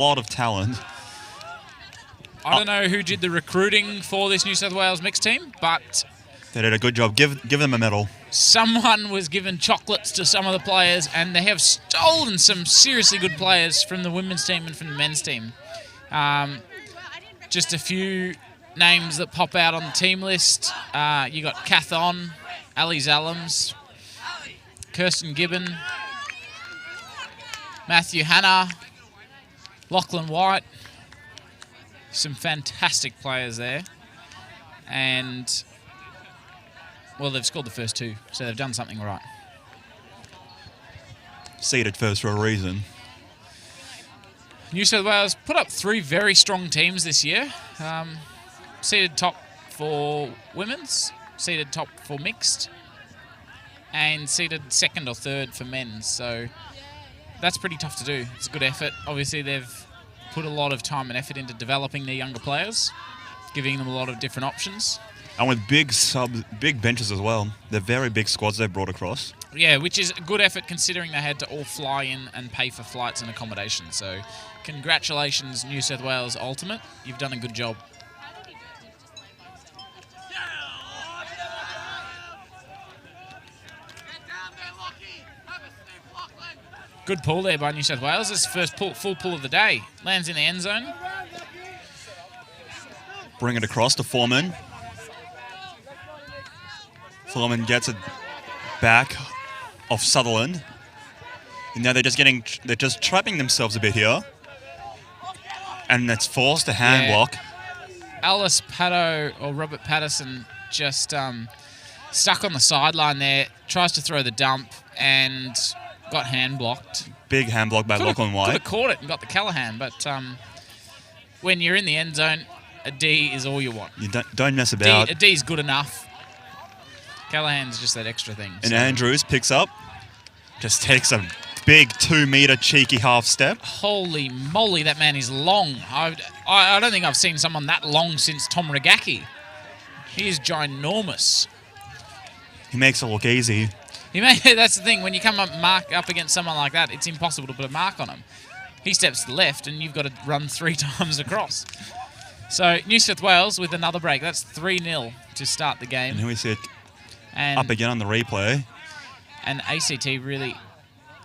lot of talent. I don't know who did the recruiting for this New South Wales mixed team, but They did a good job. Give them a medal. someone was given chocolates to some of the players, and they have stolen some seriously good players from the women's team and from the men's team. Just a few names that pop out on the team list. You got Kath On, Ali Zalams, Kirsten Gibbon, Matthew Hanna, Lachlan White. Some fantastic players there. And, well, they've scored the first two, so they've done something right. Seeded first for a reason. New South Wales put up 3 very strong teams this year. Seeded top for women's, seeded top for mixed, and seeded second or third for men's. So that's pretty tough to do. It's a good effort. Obviously, they've put a lot of time and effort into developing their younger players, giving them a lot of different options. And with big benches as well. They're very big squads they've brought across. Yeah, which is a good effort considering they had to all fly in and pay for flights and accommodation. So congratulations, New South Wales Ultimate. You've done a good job. Good pull there by New South Wales. It's the first full pull of the day. Lands in the end zone. Bring it across to Foreman. Foreman gets it back off Sutherland. And now they're just trapping themselves a bit here. And it's forced a hand block. Alice Paddo or Robert Patterson just stuck on the sideline there. Tries to throw the dump and got hand blocked. Big hand block by Lachlan White. Could have caught it and got the Callahan, but when you're in the end zone, a D is all you want. You don't mess about. A D's good enough. Callahan's just that extra thing. And Andrews picks up, just takes a big 2-meter cheeky half step. Holy moly, that man is long. I don't think I've seen someone that long since Tom Regacki. He is ginormous. He makes it look easy. That's the thing. When you come up against someone like that, it's impossible to put a mark on him. He steps to the left, and you've got to run 3 times across. So New South Wales with another break. That's 3-0 to start the game. And here we see it up again on the replay. And ACT really...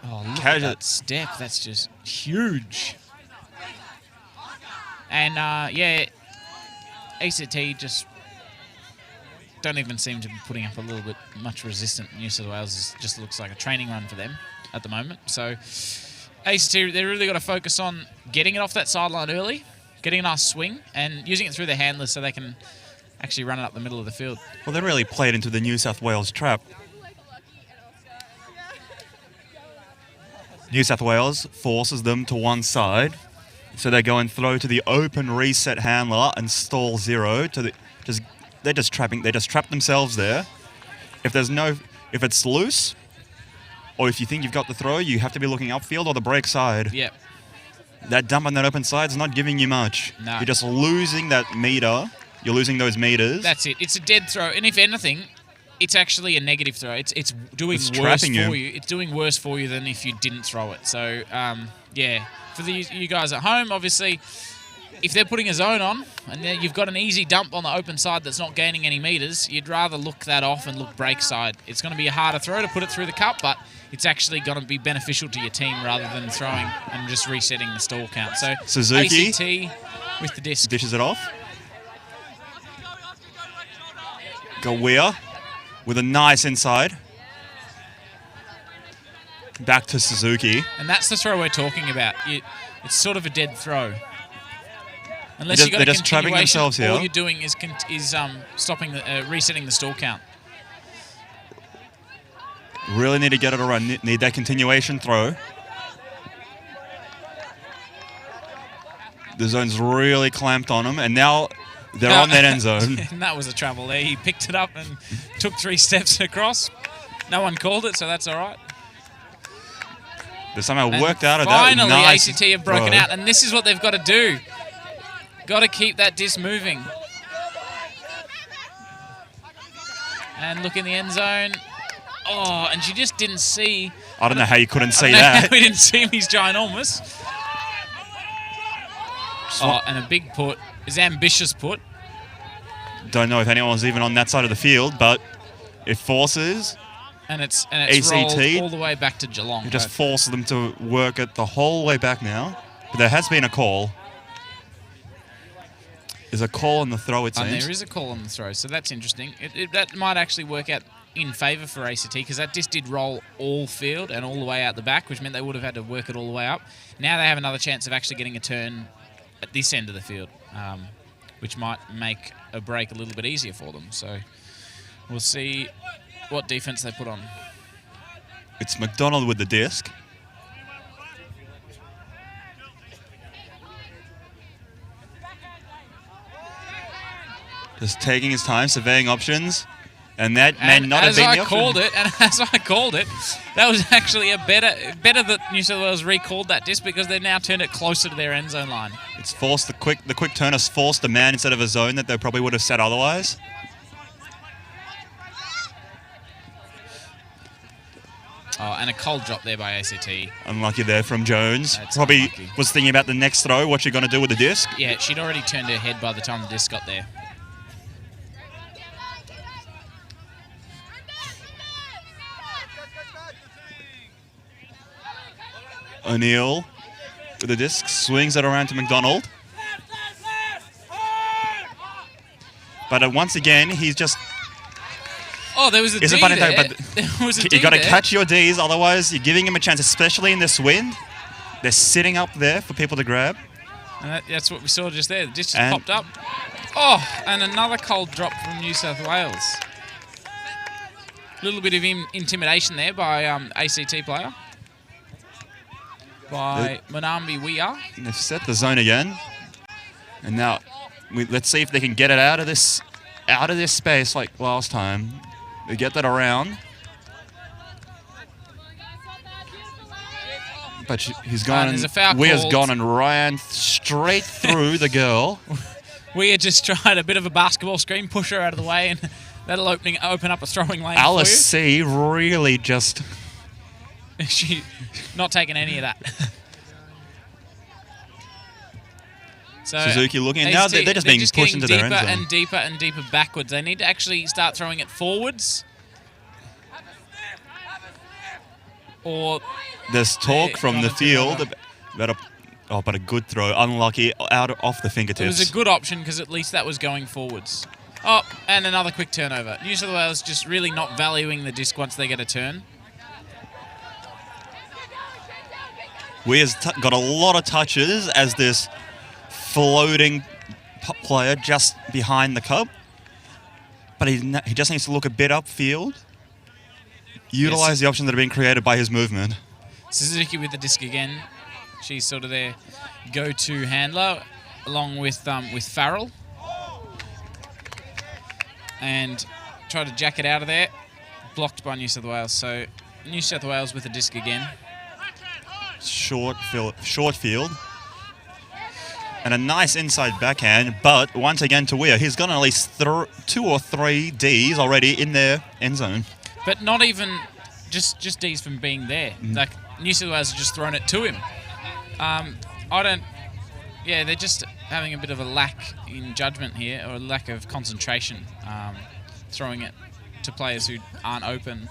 Oh, look at that step. That's just huge. And, yeah, ACT just don't even seem to be putting up a little bit much resistance. New South Wales just looks like a training run for them at the moment. So ACT, they really got to focus on getting it off that sideline early, getting a nice swing, and using it through their handlers so they can actually run it up the middle of the field. Well, they really played into the New South Wales trap. New South Wales forces them to one side, so they go and throw to the open reset handler and stall 0 to the They just trap themselves there. If it's loose, or if you think you've got the throw, you have to be looking upfield or the break side. Yep. That dump on that open side is not giving you much. No. You're just losing that meter. You're losing those meters. That's it. It's a dead throw, and if anything, it's actually a negative throw. It's doing worse for you. It's doing worse for you than if you didn't throw it. So yeah, for you guys at home, obviously, if they're putting a zone on and then you've got an easy dump on the open side that's not gaining any meters, you'd rather look that off and look break side. It's going to be a harder throw to put it through the cup, but it's actually going to be beneficial to your team rather than throwing and just resetting the stall count. So Suzuki ACT with the disc. Dishes it off. Gawea with a nice inside. Back to Suzuki. And that's the throw we're talking about. It's sort of a dead throw. Unless you've got a just trapping themselves here. All you're doing is stopping resetting the stall count. Really need to get it around. Need that continuation throw. The zone's really clamped on them, and now they're on that end zone. And that was a trouble there. He picked it up and took 3 steps across. No one called it, so that's all right. They somehow worked out of that. Finally, nice ACT have broken out, and this is what they've got to do. Got to keep that disc moving. And look in the end zone. Oh, and she just didn't see. I don't know how you couldn't see that. We didn't see him. He's ginormous. Oh, and a big put. Is ambitious put. Don't know if anyone's even on that side of the field, but it forces. And it's ACT rolled all the way back to Geelong. It just forces them to work it the whole way back now. But there has been a call. There's a call on the throw, it seems. And there is a call on the throw, so that's interesting. That might actually work out in favour for ACT, because that disc did roll all field and all the way out the back, which meant they would have had to work it all the way up. Now they have another chance of actually getting a turn at this end of the field, which might make a break a little bit easier for them. So we'll see what defence they put on. It's McDonald with the disc. Just taking his time, surveying options. And that may not have been the option. As I called it, that was actually a better that New South Wales recalled that disc, because they've now turned it closer to their end zone line. It's forced the quick turn has forced a man instead of a zone that they probably would have set otherwise. Oh, and a cold drop there by ACT. Unlucky there from Jones. That's probably unlucky. Was thinking about the next throw, what you're going to do with the disc. Yeah, she'd already turned her head by the time the disc got there. O'Neill with the disc, swings it around to McDonald. But once again, he's just... Oh, there was a D funny there. Though, but there was a D you got to there. catch your Ds, otherwise you're giving him a chance, especially in this wind. They're sitting up there for people to grab. And that's what we saw just there. The disc just popped up. Oh, and another cold drop from New South Wales. A little bit of intimidation there by ACT player. By Monambi Weir. They've set the zone again. And now, let's see if they can get it out of this space like last time. They get that around. But he's gone. There's a foul Weir's called. gone and ran straight through the girl. Weir just tried a bit of a basketball screen, push her out of the way, and that'll open up a throwing lane Alice for you. C really just... She not taking any of that. So Suzuki looking, now they're just being pushed into their end zone. Deeper and deeper and deeper backwards. They need to actually start throwing it forwards. Or there's talk from the field about but a good throw, unlucky, off the fingertips. It was a good option because at least that was going forwards. Oh, and another quick turnover. New South Wales just really not valuing the disc once they get a turn. Weir's got a lot of touches as this floating player just behind the cup. But he just needs to look a bit upfield. Utilise the options that have been created by his movement. Suzuki with the disc again. She's sort of their go-to handler, along with Farrell. And try to jack it out of there. Blocked by New South Wales. So New South Wales with the disc again. Short field. And a nice inside backhand, but once again to Weir. He's got at least 2 or 3 Ds already in their end zone. But not even just Ds from being there. Like, New South Wales have just thrown it to him. They're just having a bit of a lack in judgment here, or a lack of concentration, throwing it to players who aren't open.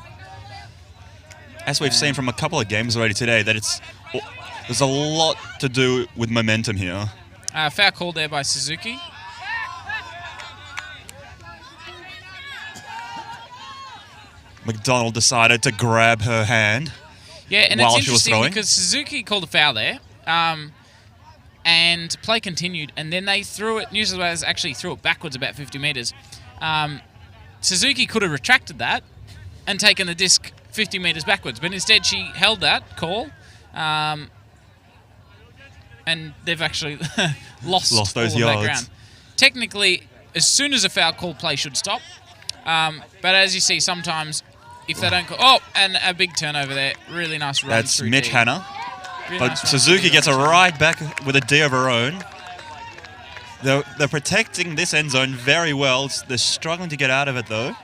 As we've seen from a couple of games already today, that there's a lot to do with momentum here. Foul call there by Suzuki. McDonald decided to grab her hand. Yeah, and while it's she was interesting throwing. because Suzuki called a foul there, and play continued, and then they threw it. New South Wales actually threw it backwards about 50 metres. Suzuki could have retracted that and taken the disc 50 metres backwards, but instead she held that call, and they've actually lost those all yards. of that ground. Technically, as soon as a foul call, play should stop. But as you see, sometimes if they don't call... Oh, and a big turnover there. Really nice run That's through Mitch D. Hanna. Really But nice run Suzuki through gets a D. ride back with a D of her own. They're protecting this end zone very well. They're struggling to get out of it, though.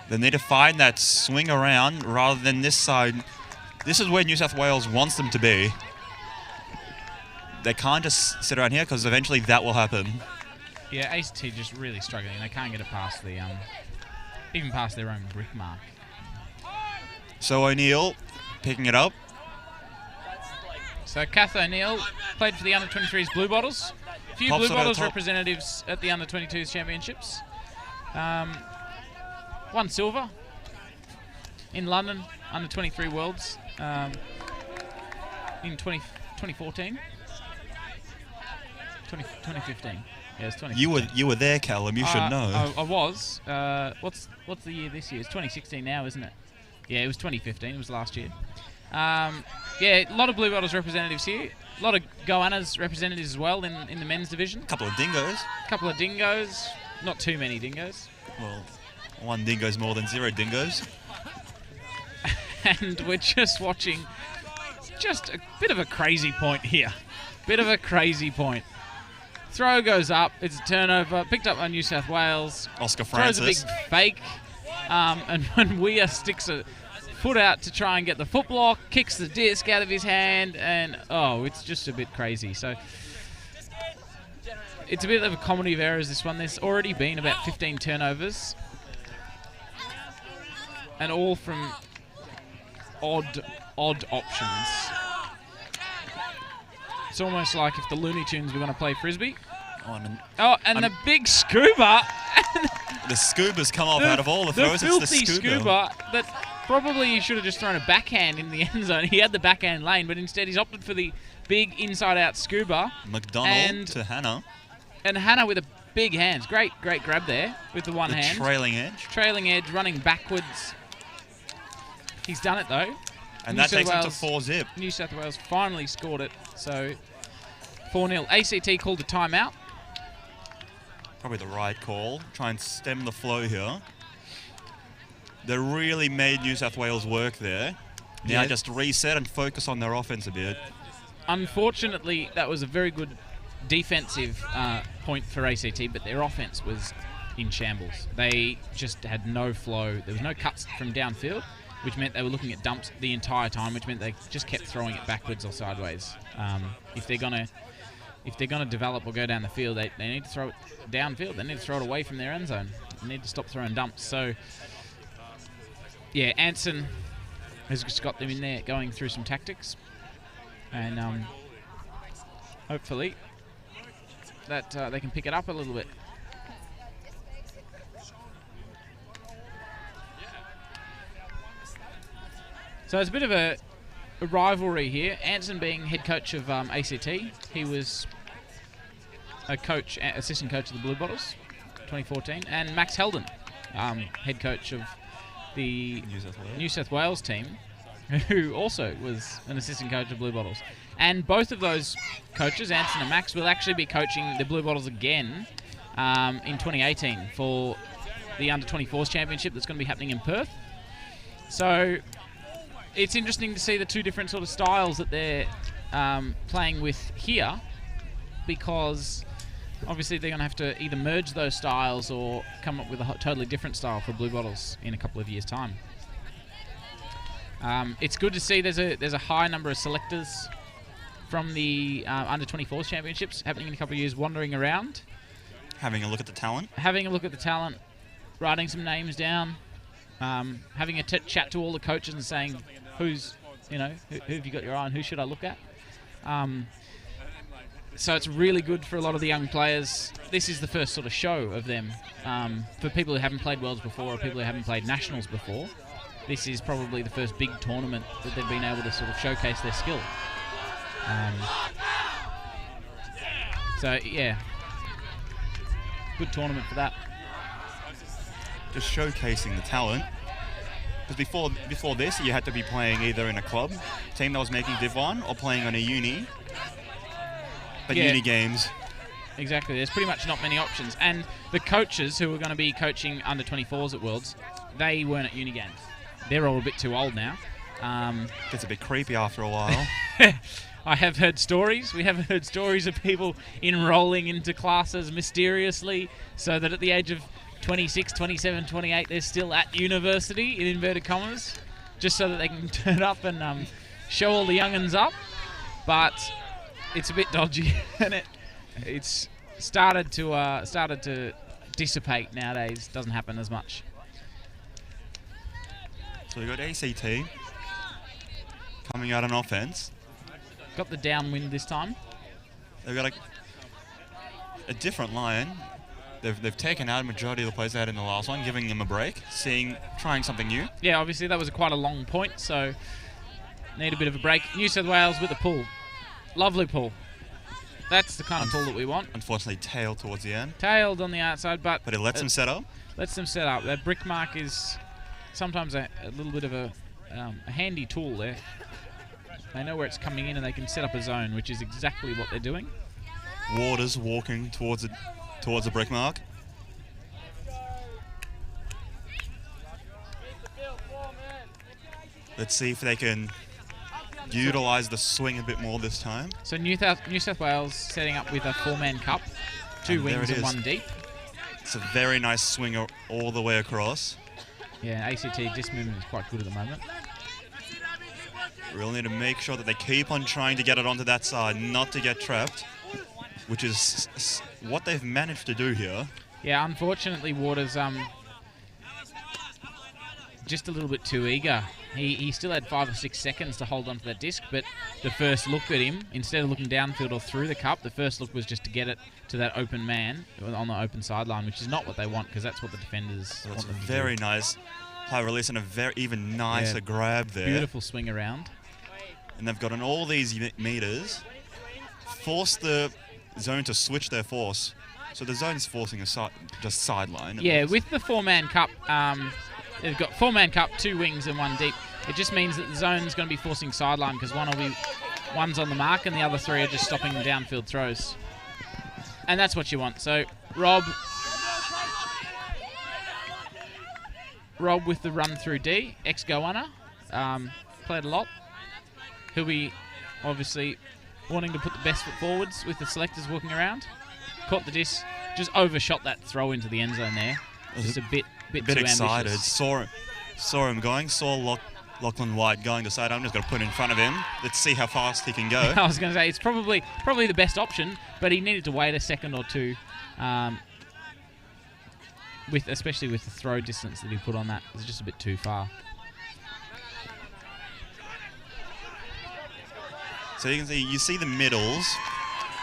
They need to find that swing around rather than this side. This is where New South Wales wants them to be. they can't just sit around here because eventually that will happen. Yeah, ACT just really struggling. They can't get it past the even past their own brick mark. So O'Neill picking it up. So Kath O'Neill played for the under-23s Blue Bottles. A few Pops Blue it Bottles at the top. representatives at the under-22s championships. Won silver in London under-23 Worlds in 2014. 2015. Yeah, it's 2015. You were there, Callum. You should know. I was. What's the year this year? It's 2016 now, isn't it? Yeah, it was 2015. It was last year. Yeah, a lot of Blue Bottles representatives here. A lot of Goannas representatives as well in the men's division. Couple of dingoes. Couple of dingoes. Not too many dingoes. Well, one dingo's more than 0 dingoes. And we're just watching just a bit of a crazy point here. Bit of a crazy point. Throw goes up. It's a turnover. Picked up by New South Wales. Oscar Francis. Throws a big fake. And when Weir sticks a foot out to try and get the foot block, kicks the disc out of his hand, and it's just a bit crazy. So it's a bit of a comedy of errors, this one. There's already been about 15 turnovers, and all from odd options. It's almost like if the Looney Tunes were going to play frisbee. And the big scuba. The scuba's come off out of all the throws. The it's the filthy scuba that probably he should have just thrown a backhand in the end zone. He had the backhand lane, but instead he's opted for the big inside-out scuba. McDonald to Hannah. And Hannah with a big hands. Great grab there with the one hand. Trailing edge. Trailing edge, running backwards. He's done it, though. And that takes him to 4-zip. New South Wales finally scored it, so 4-0. ACT called a timeout. Probably the right call. Try and stem the flow here. They really made New South Wales work there. Now just reset and focus on their offense a bit. Unfortunately, that was a very good defensive point for ACT, but their offense was in shambles. They just had no flow. There was no cuts from downfield, which meant they were looking at dumps the entire time, which meant they just kept throwing it backwards or sideways. If they're gonna develop or go down the field, they need to throw it downfield. They need to throw it away from their end zone. They need to stop throwing dumps. So, yeah, Anson has just got them in there going through some tactics. And hopefully that they can pick it up a little bit. So it's a bit of a rivalry here. Anson being head coach of ACT. He was assistant coach of the Blue Bottles, 2014. And Max Heldon, head coach of the New South Wales team, who also was an assistant coach of Blue Bottles. And both of those coaches, Anson and Max, will actually be coaching the Blue Bottles again in 2018 for the Under-24s Championship that's going to be happening in Perth. So it's interesting to see the two different sort of styles that they're playing with here, because obviously they're going to have to either merge those styles or come up with a totally different style for Blue Bottles in a couple of years' time. It's good to see there's a high number of selectors from the Under-24s Championships happening in a couple of years, wandering around. Having a look at the talent. Writing some names down. Having a chat to all the coaches and saying who have you got your eye on, who should I look at? So it's really good for a lot of the young players. This is the first sort of show of them. For people who haven't played Worlds before or people who haven't played Nationals before, this is probably the first big tournament that they've been able to sort of showcase their skill. So yeah, good tournament for that. Just showcasing the talent. Because before this, you had to be playing either in a club team that was making Div 1 or playing on a uni. But uni games. Exactly. There's pretty much not many options. And the coaches who were going to be coaching under-24s at Worlds, they weren't at uni games. They're all a bit too old now. Gets a bit creepy after a while. I have heard stories. We have heard stories of people enrolling into classes mysteriously so that at the age of 26, 27, 28, they're still at university, in inverted commas, just so that they can turn up and show all the young'uns up. But it's a bit dodgy, and it's started to dissipate nowadays. Doesn't happen as much. So we've got ACT coming out on offense. Got the downwind this time. They've got a different line. They've taken out a majority of the players they had in the last one, giving them a break, trying something new. Yeah, obviously that was quite a long point, so need a bit of a break. New South Wales with the pull. Lovely pull. That's the kind of pull that we want. Unfortunately, tailed towards the end. Tailed on the outside, but it lets them set up. Lets them set up. That brick mark is sometimes a little bit of a handy tool there. They know where it's coming in and they can set up a zone, which is exactly what they're doing. Waters walking towards the brick mark. Let's see if they can utilise the swing a bit more this time. So New South Wales setting up with a 4-man cup, 2 wings and 1 deep. It's a very nice swing all the way across. Yeah, ACT disc movement is quite good at the moment. We'll need to make sure that they keep on trying to get it onto that side, not to get trapped, which is what they've managed to do here. Yeah, unfortunately, Waters just a little bit too eager. He still had 5 or 6 seconds to hold onto that disc, but the first look at him, instead of looking downfield or through the cup, the first look was just to get it to that open man on the open sideline, which is not what they want, because that's what the defenders want them to do. Very nice high release and a very even nicer grab there. Beautiful swing around. And they've gotten all these meters, forced the zone to switch their force. So the zone's forcing just sideline. Yeah, with the 4-man cup, they've got 4-man cup, 2 wings and 1 deep. It just means that the zone's going to be forcing sideline because one's on the mark and the other 3 are just stopping downfield throws. And that's what you want. So Rob with the run through D, ex-goanna, played a lot. He'll be obviously wanting to put the best foot forwards with the selectors walking around. Caught the disc, just overshot that throw into the end zone there. Just a bit too excited. Ambitious. Saw him going. Saw Lachlan White going to side. I'm just going to put it in front of him. Let's see how fast he can go. I was going to say it's probably the best option, but he needed to wait a second or two, especially with the throw distance that he put on that. It was just a bit too far. So you see the middles.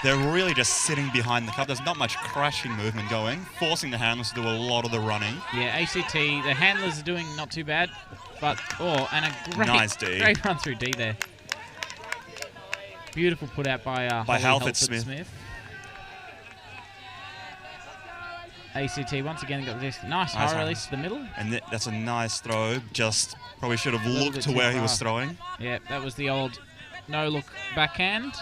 They're really just sitting behind the cup. There's not much crashing movement going, forcing the handlers to do a lot of the running. Yeah, ACT, the handlers are doing not too bad, but and a great run through D there. Beautiful put out by Halford Smith. ACT once again got this nice high release to the middle. And that's a nice throw. Just probably should have looked to where he was throwing. Yeah, that was the old no-look backhand.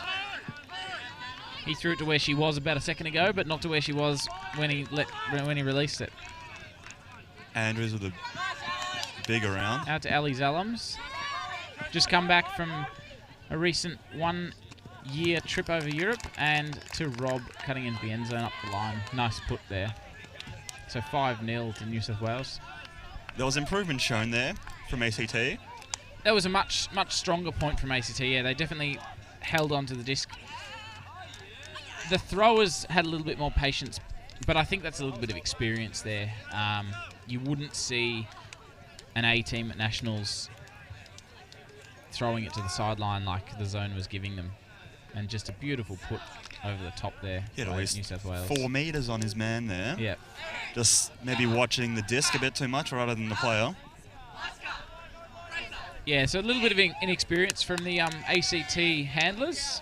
He threw it to where she was about a second ago, but not to where she was when he released it. Andrews with a big around. Out to Ali Zalams. Just come back from a recent 1-year trip over Europe, and to Rob cutting into the end zone up the line. Nice put there. So 5-0 to New South Wales. There was improvement shown there from ACT. That was a much stronger point from ACT. Yeah, they definitely held on to the disc. The throwers had a little bit more patience, but I think that's a little bit of experience there. You wouldn't see an A team at Nationals throwing it to the sideline like the zone was giving them. And just a beautiful put over the top there by New South Wales. 4 meters on his man there. Yeah. Just maybe watching the disc a bit too much rather than the player. Yeah, so a little bit of inexperience from the ACT handlers.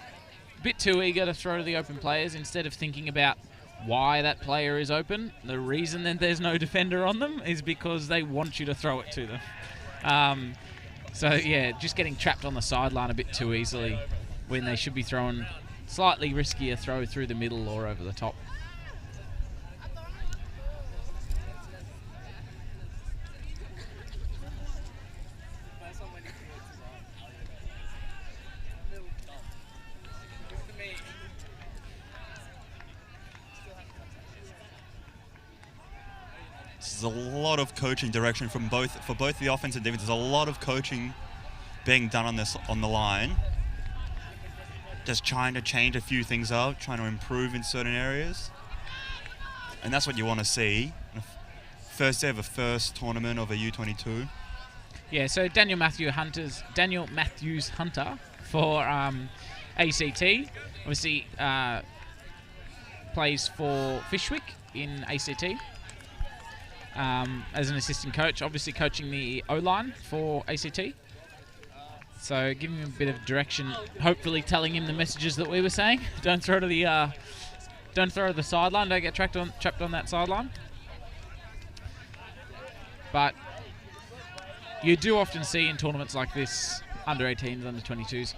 A bit too eager to throw to the open players instead of thinking about why that player is open. The reason that there's no defender on them is because they want you to throw it to them. So, yeah, just getting trapped on the sideline a bit too easily when they should be throwing slightly riskier throw through the middle or over the top. There's a lot of coaching direction for both the offense and defense. There's a lot of coaching being done on the line. just trying to change a few things up, trying to improve in certain areas. And that's what you want to see. First ever tournament of a U22. Yeah, so Daniel Matthews Hunter for ACT. Obviously plays for Fishwick in ACT as an assistant coach. Obviously coaching the O-line for ACT. So giving him a bit of direction, hopefully telling him the messages that we were saying. Don't throw to the sideline. Don't get trapped on that sideline. But you do often see in tournaments like this, under 18s, under 22s,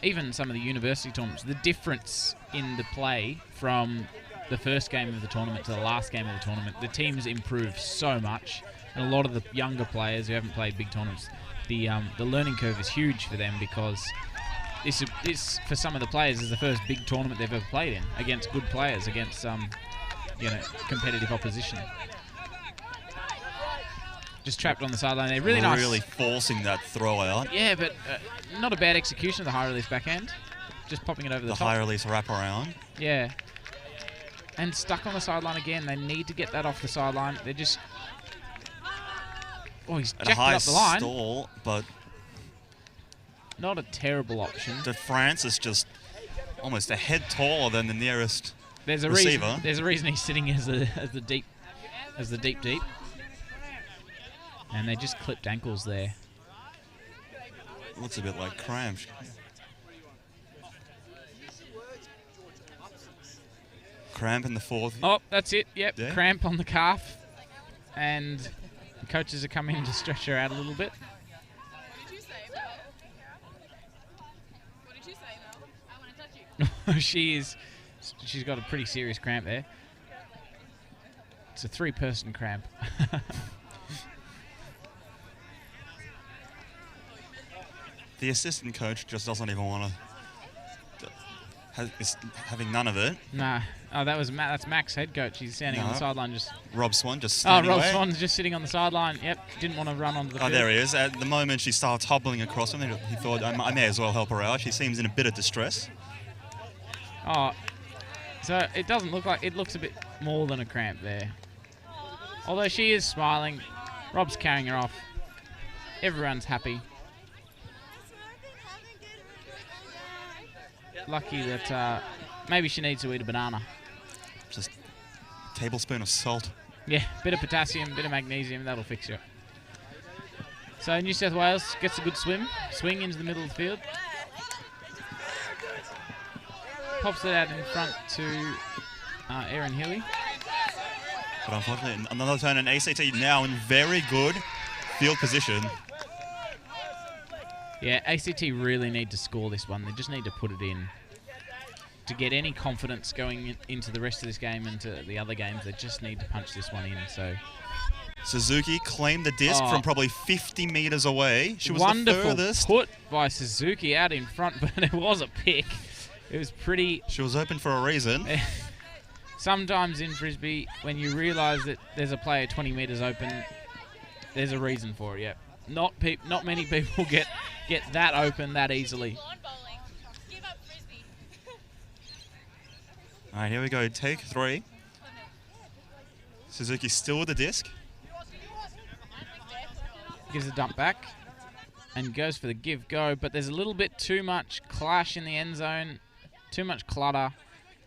even some of the university tournaments, the difference in the play from the first game of the tournament to the last game of the tournament. The teams improve so much, and a lot of the younger players who haven't played big tournaments, the learning curve is huge for them, because this for some of the players is the first big tournament they've ever played in, against good players, against competitive opposition. Just trapped on the sideline there. Really nice. Really forcing that throw out. Yeah, but not a bad execution of the high release backhand. Just popping it over the top. The high release wrap around. Yeah. And stuck on the sideline again. They need to get that off the sideline. They're just... Oh, he's jacked it up the line. Stall, but... Not a terrible option. France is just almost a head taller than the nearest receiver. There's a reason he's sitting as the deep. And they just clipped ankles there. Looks a bit like cramp. Cramp in the fourth. Oh, that's it. Yep, yeah. Cramp on the calf. And the coaches are coming in to stretch her out a little bit. What did you say, Mel? I want to touch you. She's got a pretty serious cramp there. It's a 3-person cramp. The assistant coach just doesn't even want to. Is having none of it. Nah. Oh, that's Mac's head coach. He's standing on the sideline just... Rob Swan just standing Rob Swan's just sitting on the sideline. Yep. Didn't want to run onto the field. Oh, there he is. At the moment she starts hobbling across him, he thought, I may as well help her out. She seems in a bit of distress. Oh. So it doesn't look like... It looks a bit more than a cramp there. Although she is smiling. Rob's carrying her off. Everyone's happy. Lucky that maybe she needs to eat a banana. Just a tablespoon of salt. Yeah, bit of potassium, bit of magnesium, that'll fix you. So New South Wales gets a good swing into the middle of the field. Pops it out in front to Erin Healy. But unfortunately, another turn, and ACT now in very good field position. Yeah, ACT really need to score this one. They just need to put it in. To get any confidence going into the rest of this game and to the other games, they just need to punch this one in. So Suzuki claimed the disc from probably 50 metres away. She was wonderful the furthest. Put by Suzuki out in front, but it was a pick. It was pretty... She was open for a reason. Sometimes in Frisbee, when you realise that there's a player 20 metres open, there's a reason for it, yep. Not many people get that open that easily. All right, here we go. Take 3. Suzuki still with the disc. Gives a dump back and goes for the give-go, but there's a little bit too much clash in the end zone, too much clutter.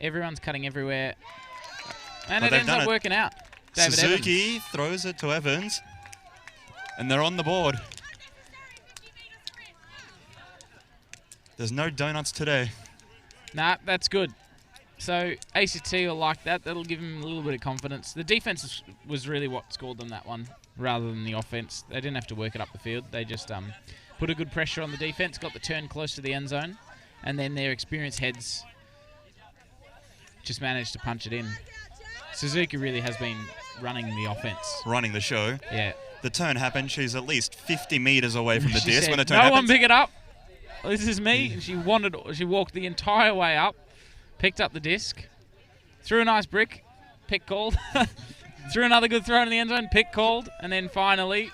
Everyone's cutting everywhere, and it ends up working out. David Suzuki Evans throws it to Evans, and they're on the board. There's no donuts today. Nah, that's good. So ACT will like that. That'll give him a little bit of confidence. The defense was really what scored them that one, rather than the offense. They didn't have to work it up the field. They just put a good pressure on the defense, got the turn close to the end zone, and then their experienced heads just managed to punch it in. Suzuki really has been running the offense. Running the show. Yeah. The turn happened. She's at least 50 metres away from the disc when the turn no happens. one pick it up. This is me. And she walked the entire way up. Picked up the disc, threw a nice brick, pick called, threw another good throw in the end zone, pick called, and then finally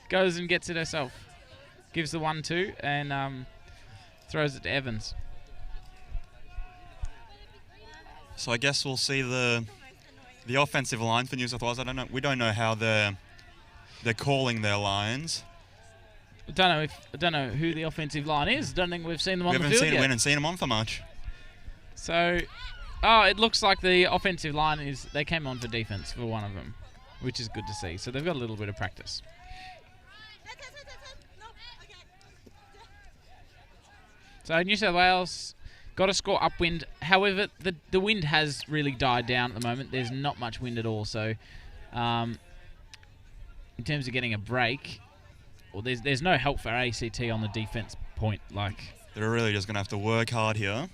goes and gets it herself. Gives the 1-2 and throws it to Evans. So I guess we'll see the offensive line for New South Wales. We don't know how they're calling their lines. I don't know who the offensive line is. Don't think we've seen them on the field yet. We haven't seen them on for much. So, it looks like the offensive line they came on for defense for one of them, which is good to see. So they've got a little bit of practice. So New South Wales got a score upwind. However, the wind has really died down at the moment. There's not much wind at all. So, in terms of getting a break, well, there's no help for ACT on the defense point. Like, they're really just going to have to work hard here.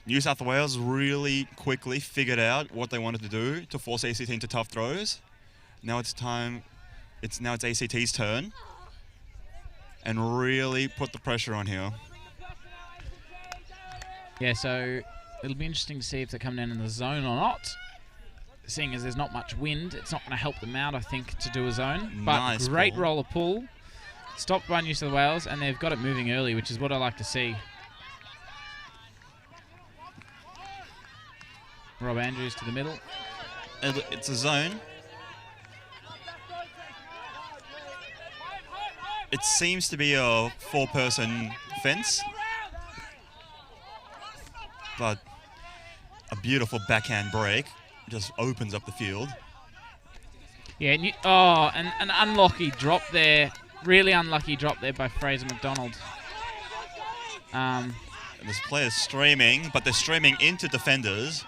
New South Wales really quickly figured out what they wanted to do to force ACT into tough throws. Now it's time. Now it's ACT's turn, and really put the pressure on here. Yeah, so it'll be interesting to see if they come down in the zone or not. Seeing as there's not much wind, it's not going to help them out, I think, to do a zone. But nice great ball. roller pull. Stopped by New South Wales, and they've got it moving early, which is what I like to see. Rob Andrews to the middle. It's a zone. It seems to be a 4-person fence. But a beautiful backhand break just opens up the field. Yeah, and an unlucky drop there. Really unlucky drop there by Fraser McDonald. This player's streaming, but they're streaming into defenders.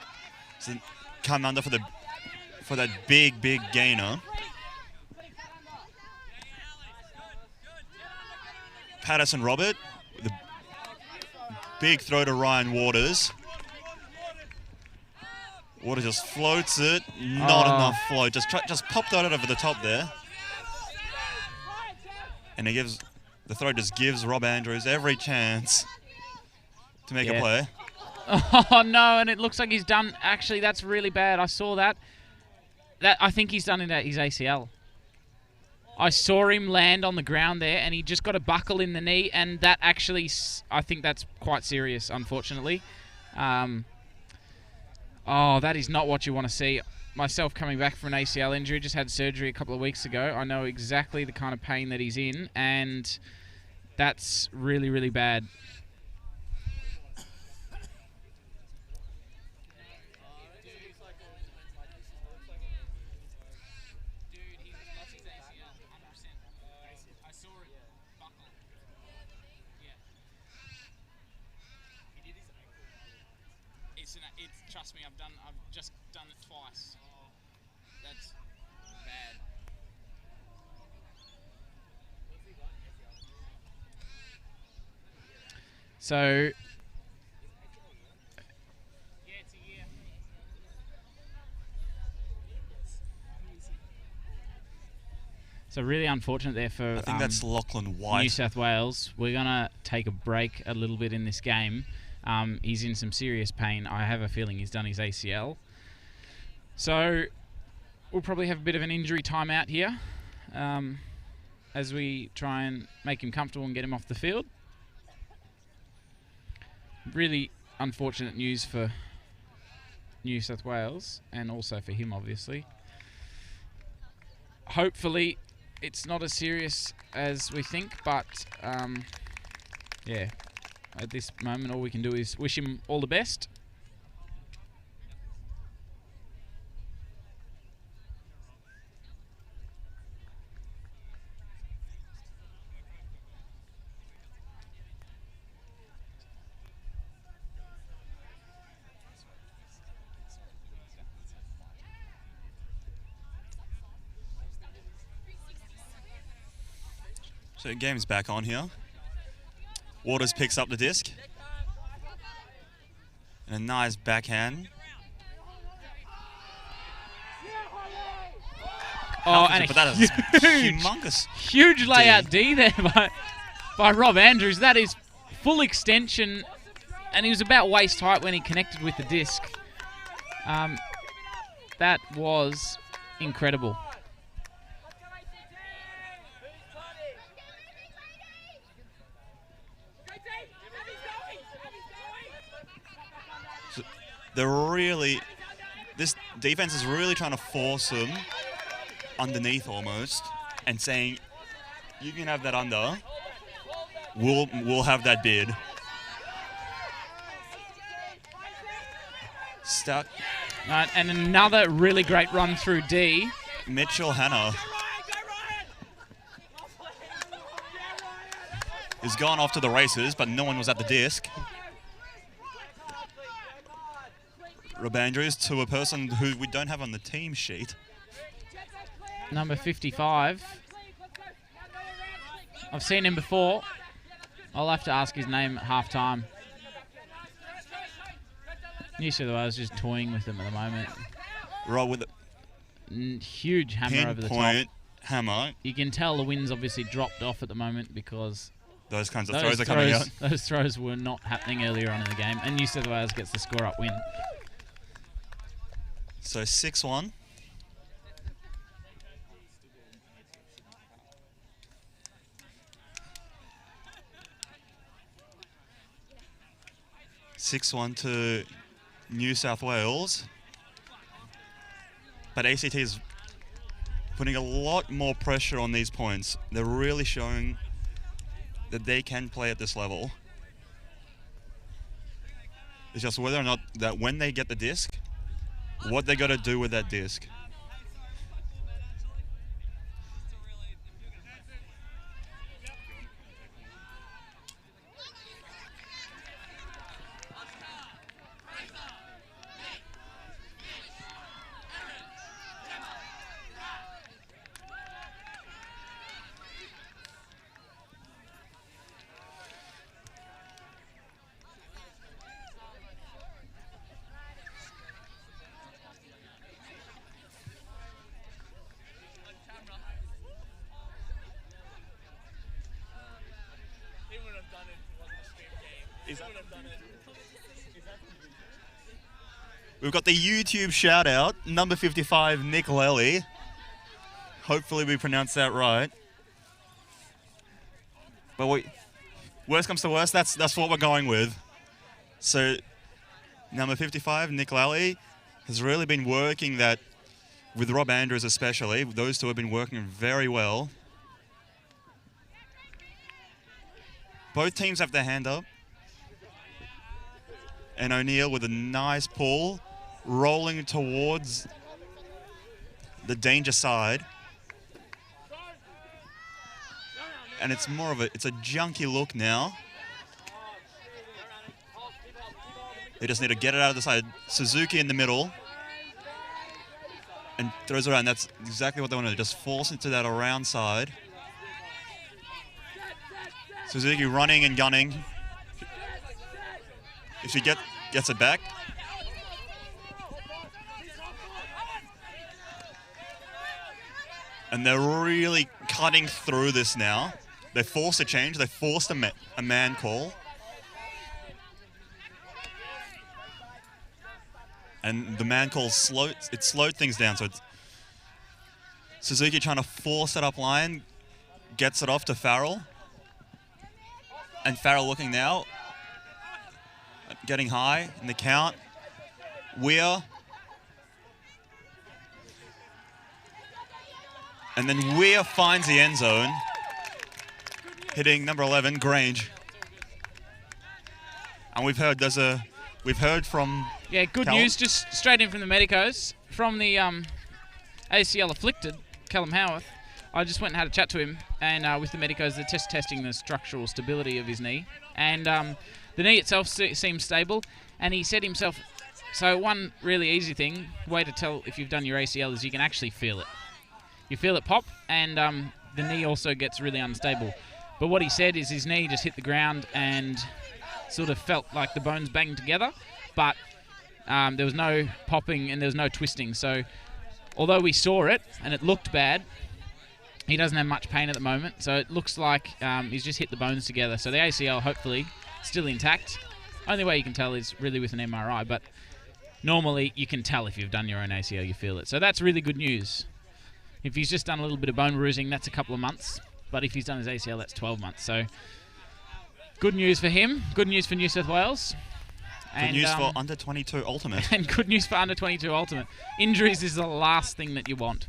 So come under for that big gainer. Patterson Robert, the big throw to Ryan Waters. Waters just floats it. Not enough float. Just popped that over the top there. And the throw just gives Rob Andrews every chance to make a play. Oh no, and it looks like he's done. Actually, that's really bad. I saw that. I think he's done it at his ACL. I saw him land on the ground there, and he just got a buckle in the knee, and that actually, I think that's quite serious, unfortunately. That is not what you want to see. Myself coming back from an ACL injury, just had surgery a couple of weeks ago. I know exactly the kind of pain that he's in, and that's really, really bad. Trust me, I've just done it twice. That's bad. So it's a year. So really unfortunate there for I think that's Lachlan White. New South Wales. We're gonna take a break a little bit in this game. He's in some serious pain. I have a feeling he's done his ACL. So we'll probably have a bit of an injury timeout here as we try and make him comfortable and get him off the field. Really unfortunate news for New South Wales and also for him, obviously. Hopefully it's not as serious as we think, but yeah. At this moment, all we can do is wish him all the best. So the game's back on here. Waters picks up the disc. And a nice backhand. And but that is humongous. Huge layout D there by Rob Andrews. That is full extension, and he was about waist height when he connected with the disc. That was incredible. This defense is really trying to force him underneath almost and saying, you can have that under. We'll have that bid. Stuck. Right, and another really great run through D. Mitchell Hanna is gone off to the races, but no one was at the disc. Rob Andrews to a person who we don't have on the team sheet. Number 55. I've seen him before. I'll have to ask his name at half-time. New South Wales just toying with him at the moment. Right with it. Huge hammer over the top. Pinpoint hammer. You can tell the wind's obviously dropped off at the moment because those kinds of throws are coming out. Those throws were not happening earlier on in the game, and New South Wales gets the score-up win. So 6-1. To New South Wales. But ACT is putting a lot more pressure on these points. They're really showing that they can play at this level. It's just whether or not that when they get the disc, what they got to do with that disc. We've got the YouTube shout out, number 55, Nick Lely. Hopefully we pronounced that right. But worst comes to worst, that's what we're going with. So number 55, Nick Lely, has really been working that with Rob Andrews especially. Those two have been working very well. Both teams have their hand up. And O'Neill with a nice pull, rolling towards the danger side. And it's more of it's a junky look now. They just need to get it out of the side. Suzuki in the middle. And throws around. That's exactly what they want to do. Just force into that around side. Suzuki running and gunning. If she gets it back. And they're really cutting through this now. They forced a change. They forced a man call. And the man call slowed things down. So it's Suzuki trying to force it up line. Gets it off to Farrell. And Farrell looking now. Getting high in the count. Weir. And then Weir finds the end zone. Hitting number 11, Grange. And we've heard from... Yeah, good news, just straight in from the medicos. From the ACL afflicted, Callum Howarth. I just went and had a chat to him, and with the medicos, they're testing the structural stability of his knee. And the knee itself seems stable, and he said himself, so one really easy way to tell if you've done your ACL is you can actually feel it. You feel it pop, and the knee also gets really unstable. But what he said is his knee just hit the ground and sort of felt like the bones banged together, but there was no popping and there was no twisting. So although we saw it and it looked bad, he doesn't have much pain at the moment. So it looks like he's just hit the bones together. So the ACL, hopefully, still intact. Only way you can tell is really with an MRI, but normally you can tell if you've done your own ACL, you feel it. So that's really good news. If he's just done a little bit of bone bruising, that's a couple of months. But if he's done his ACL, that's 12 months. So good news for him. Good news for New South Wales. Good news for under 22 Ultimate. And good news for under 22 Ultimate. Injuries is the last thing that you want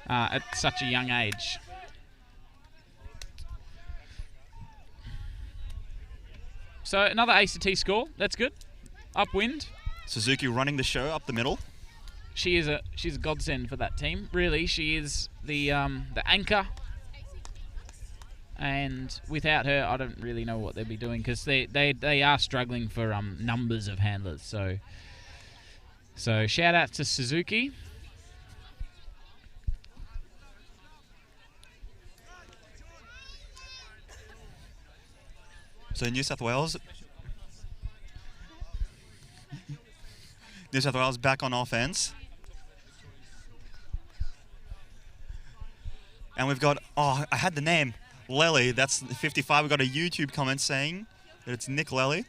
at such a young age. So another ACT score. That's good. Upwind. Suzuki running the show up the middle. She's a godsend for that team. Really, she is the anchor. And without her, I don't really know what they'd be doing, because they are struggling for numbers of handlers. So shout out to Suzuki. So New South Wales back on offense. And we've got, I had the name, Lely. That's 55. We've got a YouTube comment saying that it's Nick Lely.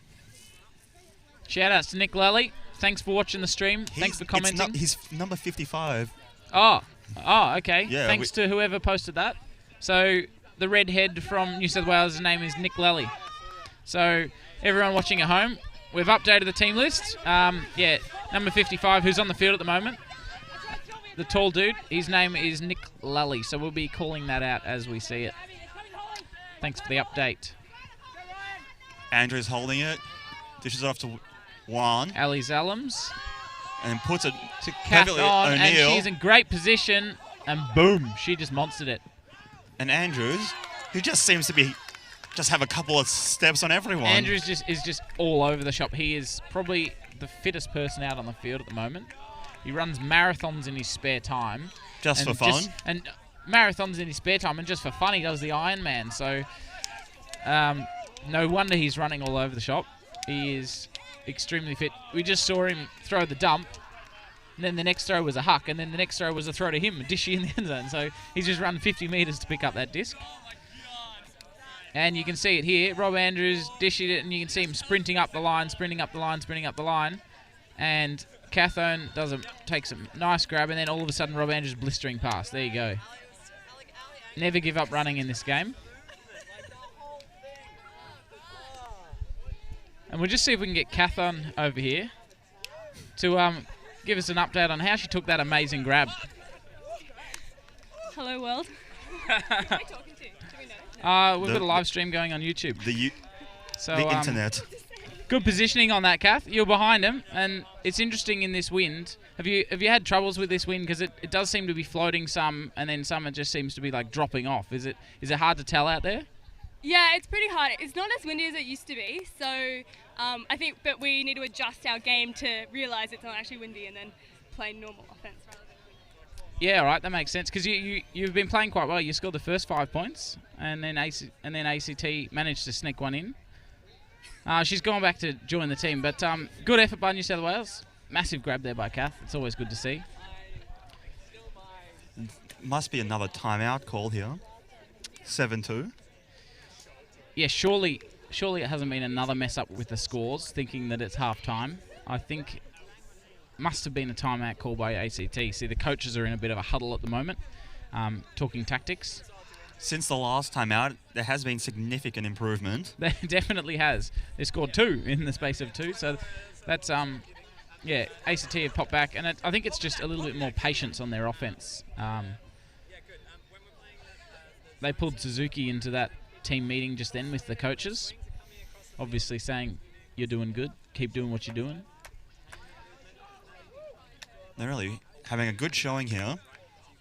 Shout outs to Nick Lely. Thanks for watching the stream. Thanks for commenting. He's number 55. Oh, okay. Yeah, Thanks to whoever posted that. So the redhead from New South Wales, his name is Nick Lely. So everyone watching at home, we've updated the team list. Number 55, who's on the field at the moment, the tall dude, his name is Nick Lally. So we'll be calling that out as we see it. Thanks for the update. Andrew's holding it. Dishes it off to Juan. Ali Zalams. And puts it to Kath on, O'Neill. And she's in great position. And boom, she just monstered it. And Andrews, who just seems to be have a couple of steps on everyone. Andrews is just all over the shop. He is probably the fittest person out on the field at the moment. He runs marathons in his spare time. Just for fun? And marathons in his spare time, and just for fun, he does the Ironman. So no wonder he's running all over the shop. He is extremely fit. We just saw him throw the dump, and then the next throw was a huck, and then the next throw was a throw to him, a dishy in the end zone. So he's just run 50 metres to pick up that disc. And you can see it here. Rob Andrews dished it, and you can see him sprinting up the line. And Cathone takes a nice grab, and then all of a sudden Rob Andrews blistering past. There you go. Never give up running in this game. And we'll just see if we can get Cathone over here to give us an update on how she took that amazing grab. Hello, world. Who are we talking to? We've got a live stream going on YouTube. The internet. Good positioning on that, Kath. You're behind him, and it's interesting in this wind. Have you had troubles with this wind? Because it does seem to be floating some, and then some it just seems to be like dropping off. Is it hard to tell out there? Yeah, it's pretty hard. It's not as windy as it used to be, so I think that we need to adjust our game to realise it's not actually windy and then play normal offence rather than windy. Yeah, all right, that makes sense, because you've been playing quite well. You scored the first 5 points, and then ACT managed to sneak one in. She's gone back to join the team, but good effort by New South Wales. Massive grab there by Kath. It's always good to see. Must be another timeout call here. 7-2. Yeah, surely it hasn't been another mess up with the scores, thinking that it's half time. I think must have been a timeout call by ACT. See, the coaches are in a bit of a huddle at the moment, talking tactics. Since the last time out, there has been significant improvement. There definitely has. They scored 2 in the space of 2, so that's ACT have popped back, and I think it's just a little bit more patience on their offense. They pulled Suzuki into that team meeting just then with the coaches, obviously saying, "You're doing good. Keep doing what you're doing." They're really having a good showing here.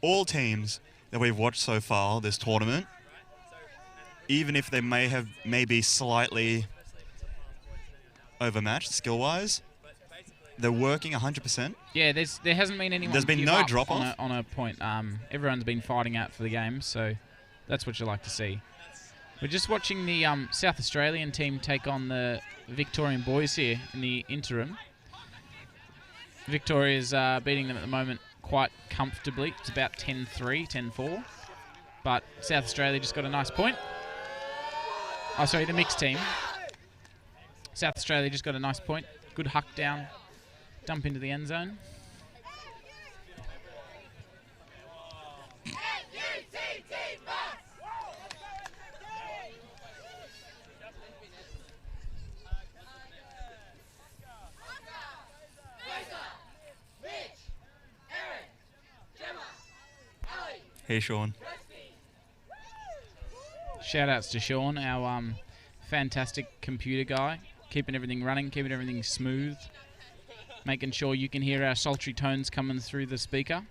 All teams that we've watched so far this tournament, even if they may be slightly overmatched skill-wise, they're working 100%. Yeah, there hasn't been anyone. There's been no drop-off on a point. Everyone's been fighting out for the game, so that's what you like to see. We're just watching the South Australian team take on the Victorian boys here in the interim. Victoria's beating them at the moment quite comfortably. It's about 10-3, 10-4. But South Australia just got a nice point. Oh, sorry, the mixed team. South Australia just got a nice point. Good huck down. Dump into the end zone. Hey, Sean. Shout outs to Sean, our fantastic computer guy, keeping everything running, keeping everything smooth, making sure you can hear our sultry tones coming through the speaker.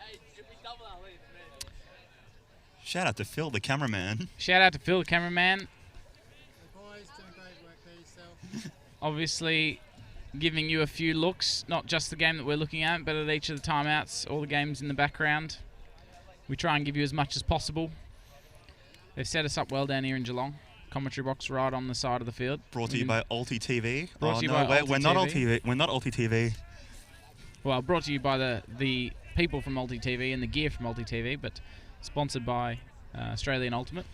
Shout out to Phil, the cameraman. Shout out to Phil, the cameraman. Obviously, giving you a few looks, not just the game that we're looking at, but at each of the timeouts, all the games in the background. We try and give you as much as possible. They've set us up well down here in Geelong. Commentary box right on the side of the field. Brought to you by Alti TV. Brought to you by Alti we're not TV. Alti TV. We're not Alti TV. Well, brought to you by the people from Multi TV and the gear from Multi TV, but sponsored by Australian Ultimate.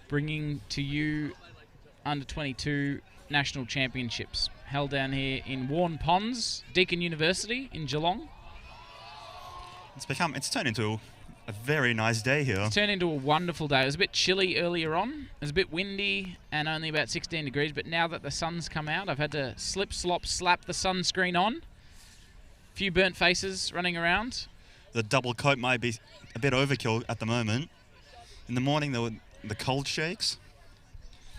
Bringing to you under 22 national championships held down here in Warren Ponds, Deakin University in Geelong. It's turned into a very nice day here. It's turned into a wonderful day. It was a bit chilly earlier on. It was a bit windy and only about 16 degrees, but now that the sun's come out, I've had to slap the sunscreen on. A few burnt faces running around. The double coat might be a bit overkill at the moment. In the morning, there were the cold shakes.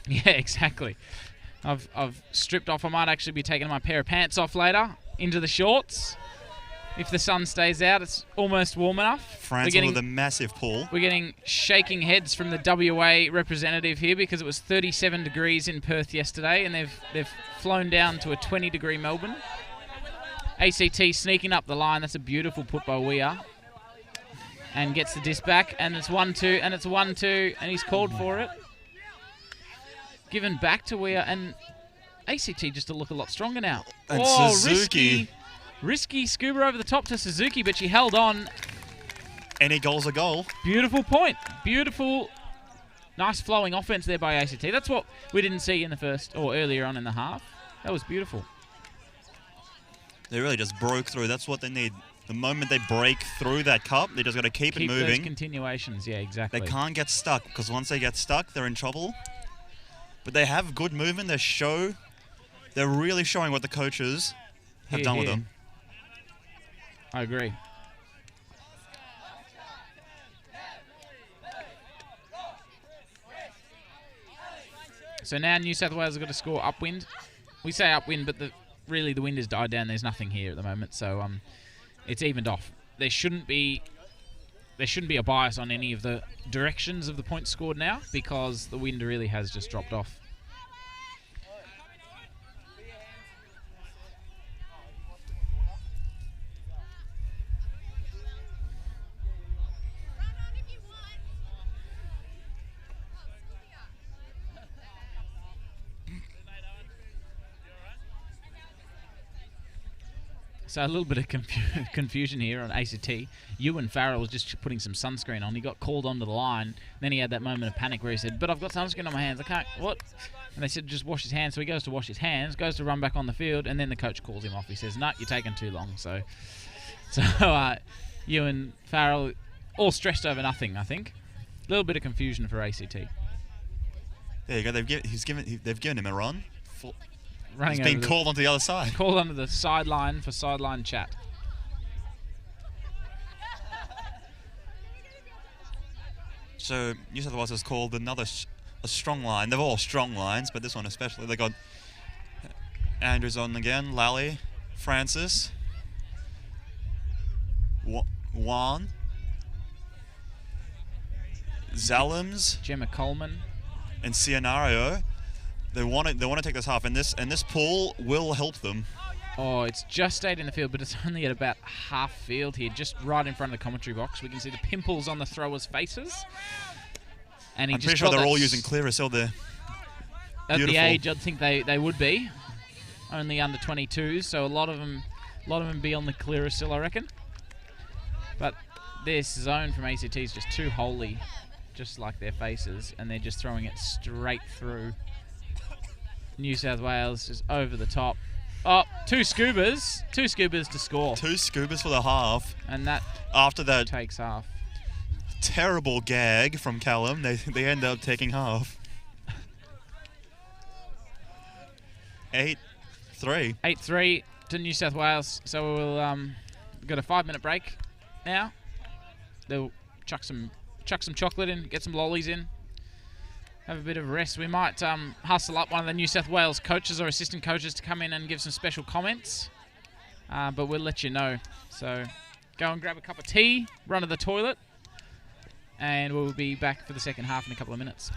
Yeah, exactly. I've stripped off. I might actually be taking my pair of pants off later into the shorts. If the sun stays out, it's almost warm enough. France with a massive pull. We're getting shaking heads from the WA representative here because it was 37 degrees in Perth yesterday, and they've flown down to a 20-degree Melbourne. ACT sneaking up the line. That's a beautiful put by Weir. And gets the disc back, and it's 1-2, and it's 1-2, and he's called for it. Given back to Weir, and ACT just to look a lot stronger now. And Suzuki. Risky scuba over the top to Suzuki, but she held on. Any goal's a goal. Beautiful point. Beautiful, nice flowing offense there by ACT. That's what we didn't see in the first or earlier on in the half. That was beautiful. They really just broke through. That's what they need. The moment they break through that cup, they just got to keep it moving. Those continuations, yeah, exactly. They can't get stuck, because once they get stuck, they're in trouble. But they have good movement. They're really showing what the coaches have done with them. I agree. So now New South Wales have got to score upwind. We say upwind, but really the wind has died down. There's nothing here at the moment, so it's evened off. There shouldn't be a bias on any of the directions of the points scored now because the wind really has just dropped off. So a little bit of confusion here on ACT. Ewan Farrell was just putting some sunscreen on. He got called onto the line. Then he had that moment of panic where he said, but I've got sunscreen on my hands. I can't, what? And they said, just wash his hands. So he goes to wash his hands, goes to run back on the field, and then the coach calls him off. He says, no, you're taking too long. So Ewan Farrell, all stressed over nothing, I think. A little bit of confusion for ACT. There you go. They've given him a run. He's been called onto the other side. Called onto the sideline for sideline chat. So New South Wales has called a strong line. They're all strong lines, but this one especially. They got Andrews on again, Lally, Francis, Juan, Zalims, Gemma Coleman, and Cianario. They want to take this half, and this pull will help them. Oh, it's just stayed in the field, but it's only at about half field here, just right in front of the commentary box. We can see the pimples on the throwers' faces. And I'm pretty sure they're all using Clearasil there. At the age, I'd think they would be. Only under 22s, so a lot of them be on the Clearasil, I reckon. But this zone from ACT is just too holy, just like their faces, and they're just throwing it straight through. New South Wales just over the top. Oh, two scubas to score. Two scubas for the half. And that after that takes half. Terrible gag from Callum, they end up taking half. 8-3. 8-3 to New South Wales. So we'll got a 5-minute break now. They'll chuck some chocolate in, get some lollies in, have a bit of a rest. We might hustle up one of the New South Wales coaches or assistant coaches to come in and give some special comments, but we'll let you know. So go and grab a cup of tea, run to the toilet, and we'll be back for the second half in a couple of minutes.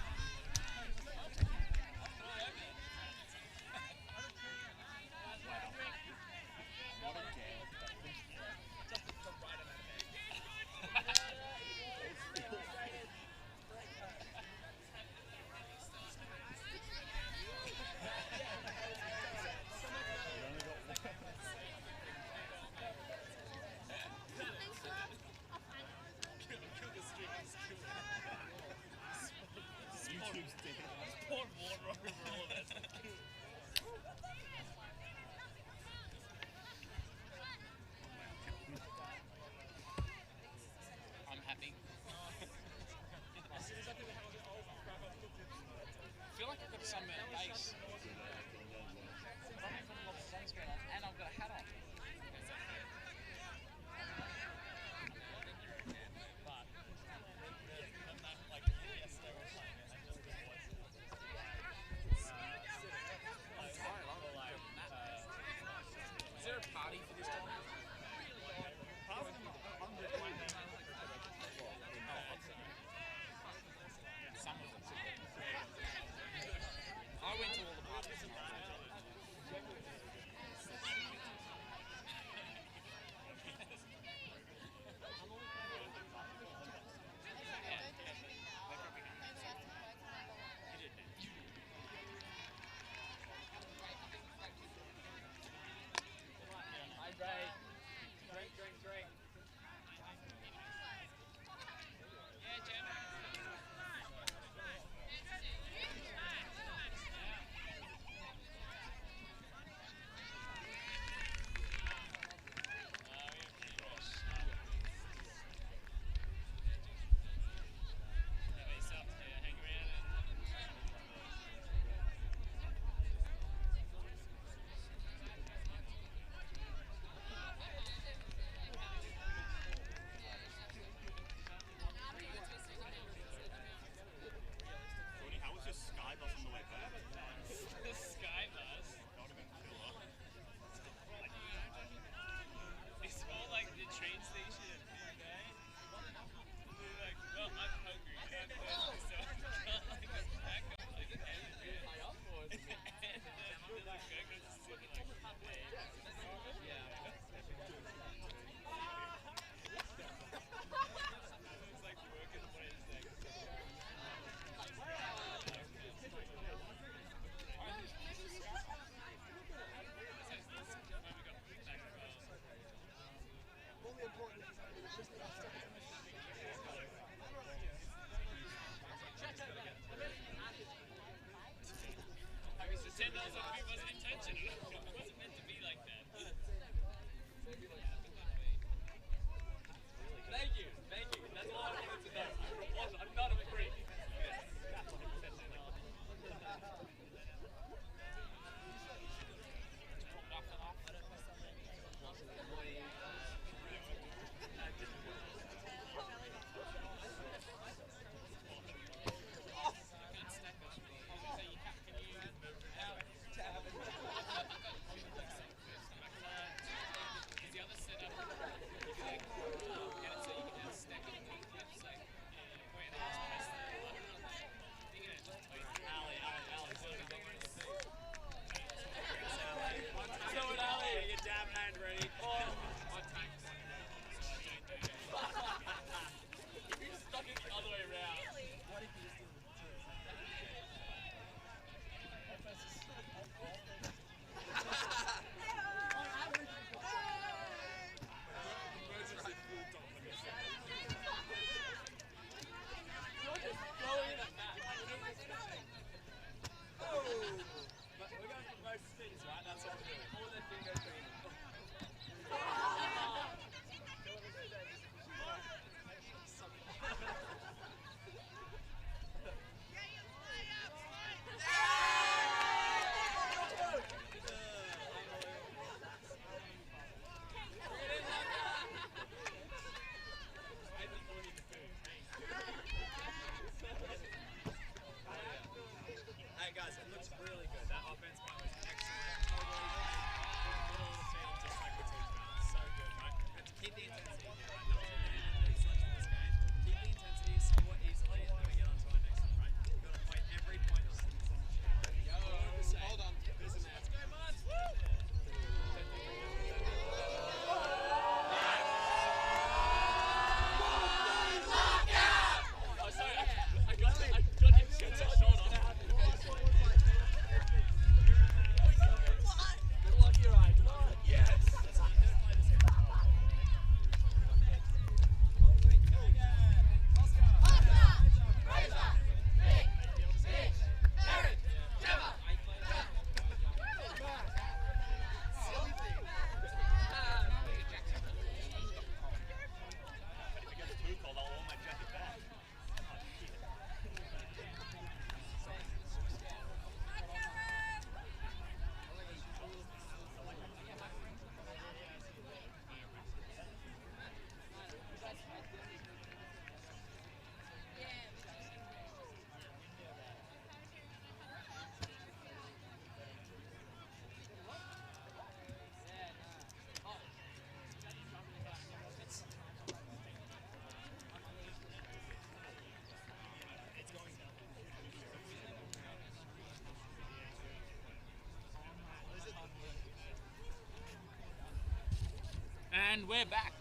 And we're back.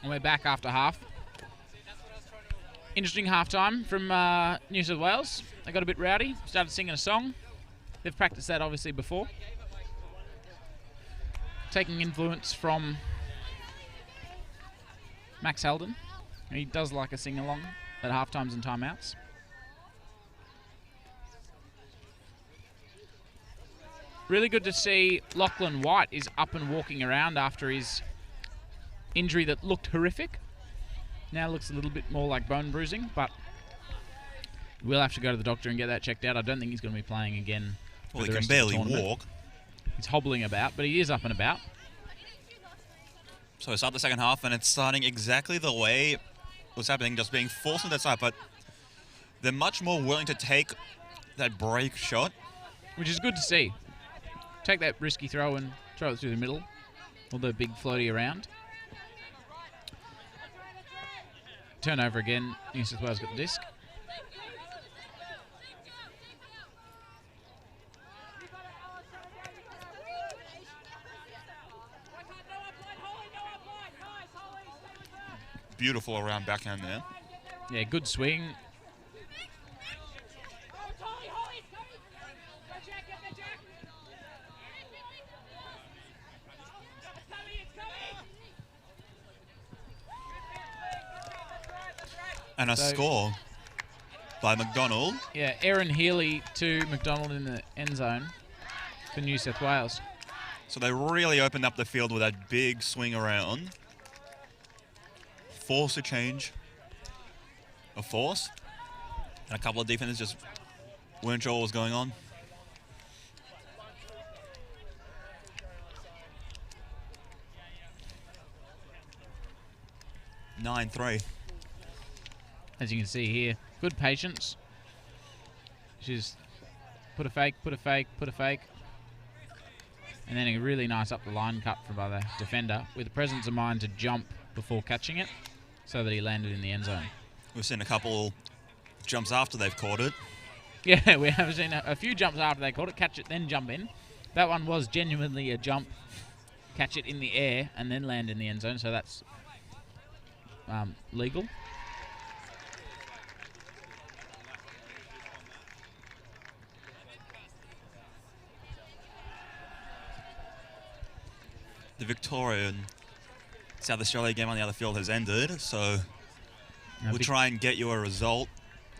And we're back after half. Interesting halftime from New South Wales. They got a bit rowdy, started singing a song. They've practiced that obviously before. Taking influence from Max Helden. He does like a sing-along at halftimes and timeouts. Really good to see Lachlan White is up and walking around after his injury that looked horrific. Now looks a little bit more like bone bruising, but we'll have to go to the doctor and get that checked out. I don't think he's going to be playing again. Well, he can barely walk. He's hobbling about, but he is up and about. So we start the second half, and it's starting exactly the way it was happening, just being forced on that side, but they're much more willing to take that break shot. Which is good to see. Take that risky throw and throw it through the middle, or the big floaty around. Turnover again. New South Wales got the disc. Beautiful around backhand there. Yeah, good swing. And a score by McDonald. Yeah, Aaron Healy to McDonald in the end zone for New South Wales. So they really opened up the field with that big swing around. Force a change of force. And a couple of defenders just weren't sure what was going on. (9-3). As you can see here, good patience. She's put a fake, put a fake, put a fake. And then a really nice up the line cut from by the defender with the presence of mind to jump before catching it so that he landed in the end zone. We've seen a couple jumps after they've caught it. Yeah, we have seen a few jumps after they caught it, catch it, then jump in. That one was genuinely a jump, catch it in the air, and then land in the end zone, so that's legal. The Victorian South Australia game on the other field has ended, so we'll try and get you a result.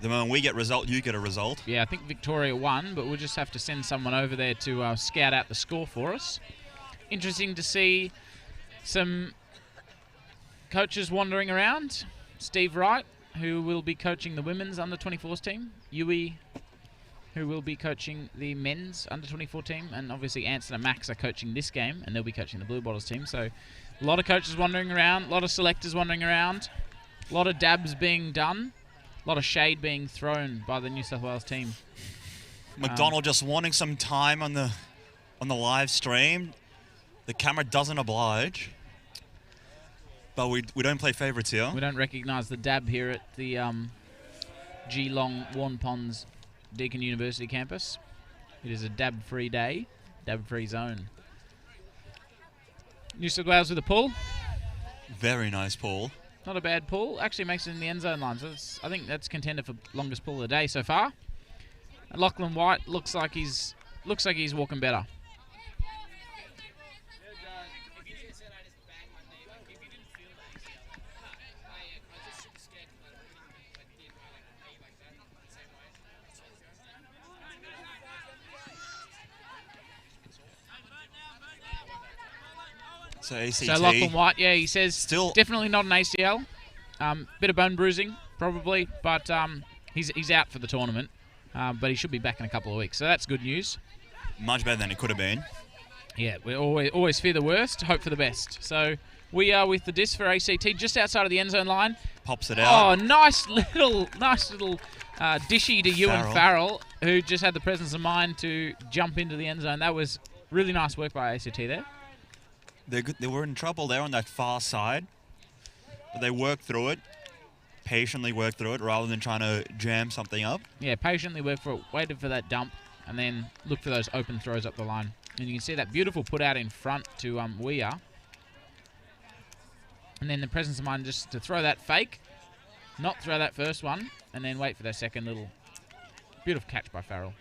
The moment we get a result, you get a result. Yeah, I think Victoria won, but we'll just have to send someone over there to scout out the score for us. Interesting to see some coaches wandering around. Steve Wright, who will be coaching the women's under-24s team. Yui, who will be coaching the men's under-24 team. And obviously Anson and Max are coaching this game, and they'll be coaching the Blue Bottles team. So a lot of coaches wandering around, a lot of selectors wandering around, a lot of dabs being done, a lot of shade being thrown by the New South Wales team. McDonald just wanting some time on the live stream. The camera doesn't oblige. But we don't play favourites here. We don't recognise the dab here at the Geelong Warn Ponds Deakin University campus. It is a dab-free day, dab-free zone. New South Wales with a pull. Very nice pull. Not a bad pull. Actually makes it in the end zone line. So I think that's contender for longest pull of the day so far. And Lachlan White looks like he's walking better. So ACT. So Lachlan White, yeah, he says still definitely not an ACL. Bit of bone bruising, probably, but he's out for the tournament. But he should be back in a couple of weeks, so that's good news. Much better than he could have been. Yeah, we always fear the worst, hope for the best. So we are with the disc for ACT, just outside of the end zone line. Pops it out. Oh, nice little dishy to Ewan Farrell, who just had the presence of mind to jump into the end zone. That was really nice work by ACT there. They were in trouble there on that far side, but they worked through it, patiently worked through it, rather than trying to jam something up. Yeah, patiently worked for it, waited for that dump, and then look for those open throws up the line. And you can see that beautiful put out in front to Weir. And then the presence of mind just to throw that fake, not throw that first one, and then wait for their second little beautiful catch by Farrell.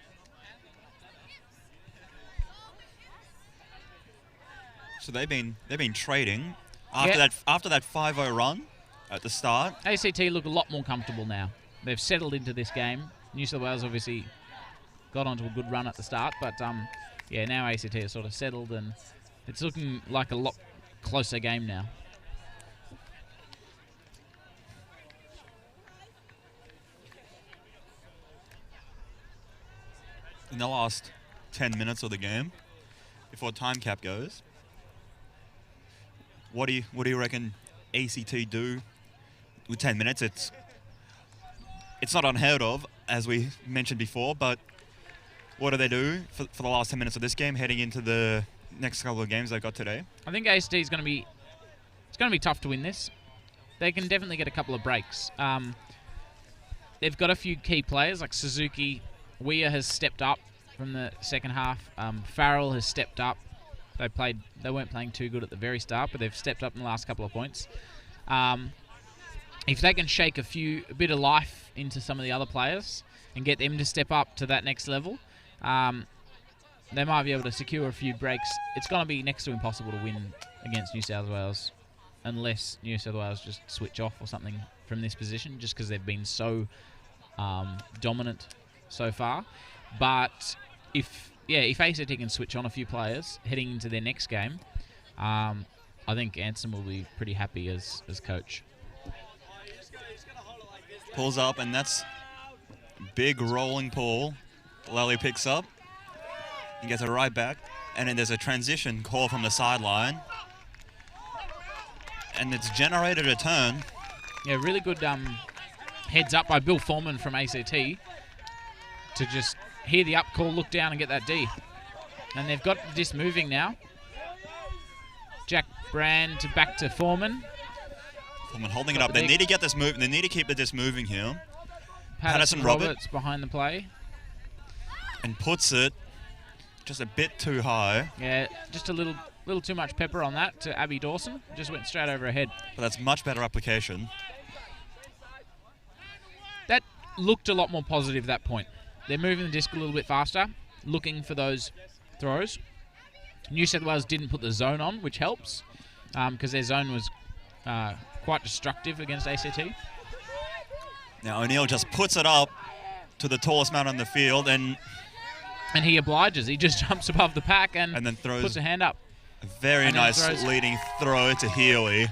So they've been trading after that 5-0 run at the start. ACT look a lot more comfortable now. They've settled into this game. New South Wales obviously got onto a good run at the start, but yeah, now ACT is sort of settled and it's looking like a lot closer game now. In the last 10 minutes of the game, before time cap goes, what do you reckon ACT do with 10 minutes? It's not unheard of, as we mentioned before, but what do they do for the last 10 minutes of this game, heading into the next couple of games they've got today? I think ACT is going to be tough to win this. They can definitely get a couple of breaks. They've got a few key players like Suzuki. Weir has stepped up from the second half. Farrell has stepped up. They weren't playing too good at the very start, but they've stepped up in the last couple of points. If they can shake a bit of life into some of the other players and get them to step up to that next level, they might be able to secure a few breaks. It's going to be next to impossible to win against New South Wales unless New South Wales just switch off or something from this position, just because they've been so dominant so far. But if ACT can switch on a few players heading into their next game, I think Anson will be pretty happy as coach. Pulls up, and that's big rolling pull. Lally picks up and gets it right back. And then there's a transition call from the sideline. And it's generated a turn. Yeah, really good heads up by Bill Foreman from ACT to just hear the up call, look down and get that D. And they've got this moving now. Jack Brand back to Foreman. Foreman holding it up. They need to get this moving. They need to keep this moving here. Patterson Roberts behind the play. And puts it just a bit too high. Yeah, just a little too much pepper on that to Abby Dawson. Just went straight over her head. But that's much better application. That looked a lot more positive at that point. They're moving the disc a little bit faster, looking for those throws. New South Wales didn't put the zone on, which helps, because their zone was quite destructive against ACT. Now O'Neill just puts it up to the tallest man on the field, and he obliges. He just jumps above the pack and then throws, puts a hand up. A very nice leading throw to Healy.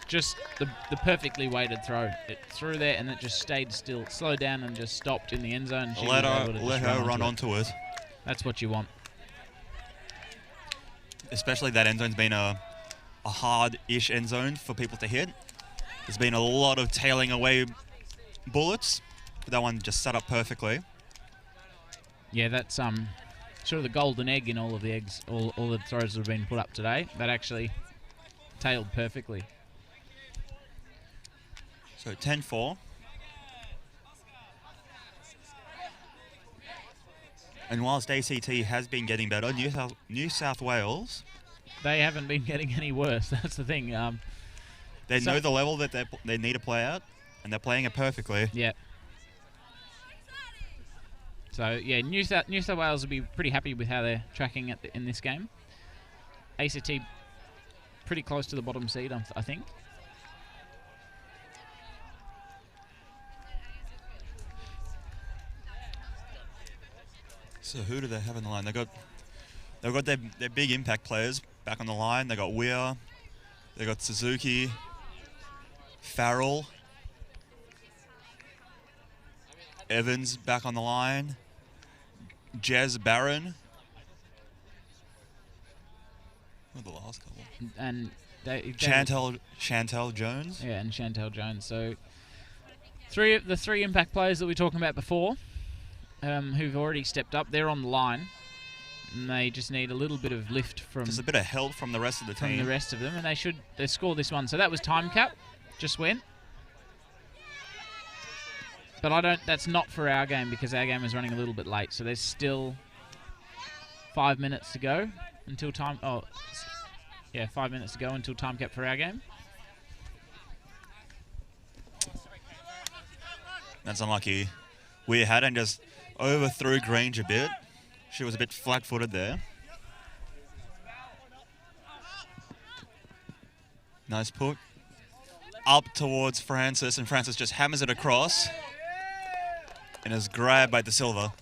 Just the perfectly weighted throw. It threw there and it just stayed still, slowed down and just stopped in the end zone. Let her run onto it. That's what you want. Especially that end zone's been a hard-ish end zone for people to hit. There's been a lot of tailing away bullets, but that one just set up perfectly. Yeah, that's sort of the golden egg in all of the eggs, all the throws that have been put up today. That actually tailed perfectly. So 10-4. And whilst ACT has been getting better, New South Wales, they haven't been getting any worse. That's the thing. They know the level that they need to play at, and they're playing it perfectly. Yeah. So yeah, New South Wales will be pretty happy with how they're tracking in this game. ACT pretty close to the bottom seed, I think. So who do they have on the line? They've got their big impact players back on the line. They got Weir, they got Suzuki, Farrell, Evans back on the line, Jez Barron. What were the last couple? And Chantel Jones. Yeah, and Chantel Jones. So the three impact players that we were talking about before, who've already stepped up, they're on the line. And they just need a little bit of lift from... Just a bit of help from the rest of the team. From the rest of them, and they score this one. So that was time cap, just went. But that's not for our game, because our game is running a little bit late. So there's still 5 minutes to go until time. Oh, yeah, 5 minutes to go until time cap for our game. That's unlucky. We had and just overthrew Grange a bit. She was a bit flat-footed there. Nice put. Up towards Francis, and Francis just hammers it across and is grabbed by De Silva.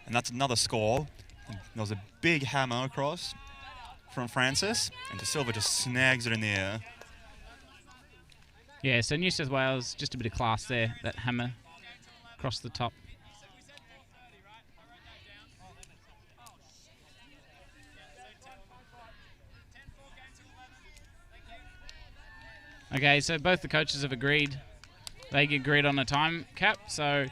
And that's another score. There was a big hammer across from Francis, and De Silva just snags it in the air. Yeah, so New South Wales, just a bit of class there. That hammer across the top. Okay, so both the coaches have agreed. They agreed on a time cap, so...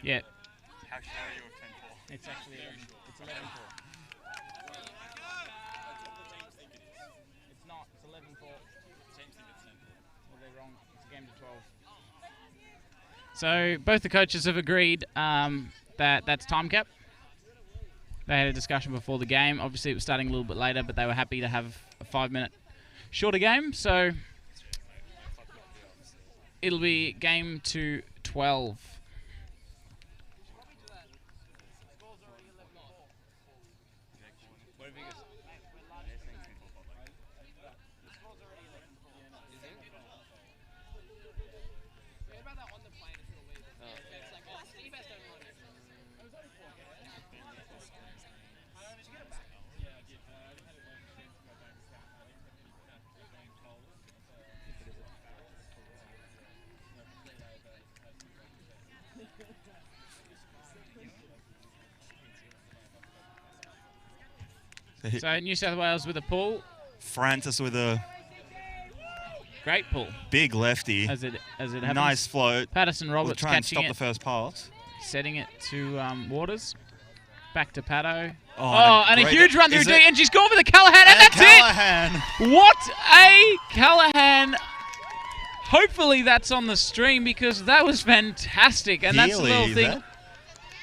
yeah. How sure are you of 10-4? It's actually 11. It's 11-4. It's not. It's 11-4. Well, they're wrong. It's a game to 12. So both the coaches have agreed that that's time cap. They had a discussion before the game. Obviously, it was starting a little bit later, but they were happy to have a 5-minute shorter game. So it'll be game to 12. So New South Wales with a pull. Francis with a great pull. Big lefty. As it happens. Nice float. Patterson Roberts try and catching stop it. the first pass. Setting it to Waters. Back to Paddo. Oh, and a huge run through is D, it? and she's gone for the Callahan, and that's Callahan. it! What a Callahan. Hopefully that's on the stream because that was fantastic. And that's the little thing.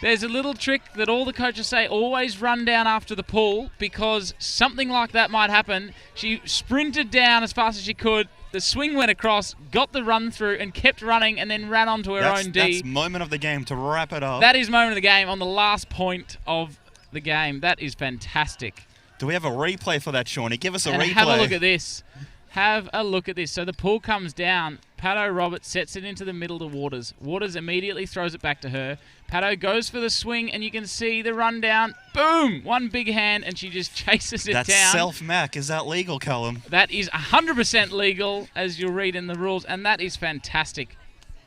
There's a little trick that all the coaches say, always run down after the pull because something like that might happen. She sprinted down as fast as she could. The swing went across, got the run through, and kept running, and then ran onto her own D. That's moment of the game to wrap it up. That is moment of the game on the last point of the game. That is fantastic. Do we have a replay for that, Shawnee? Give us a replay. Have a look at this. Have a look at this. So the pull comes down. Paddo Roberts sets it into the middle to Waters. Waters immediately throws it back to her. Paddo goes for the swing, and you can see the run down. Boom! One big hand, and she just chases it down. That's self-mac. Is that legal, Callum? That is 100% legal, as you'll read in the rules, and that is fantastic.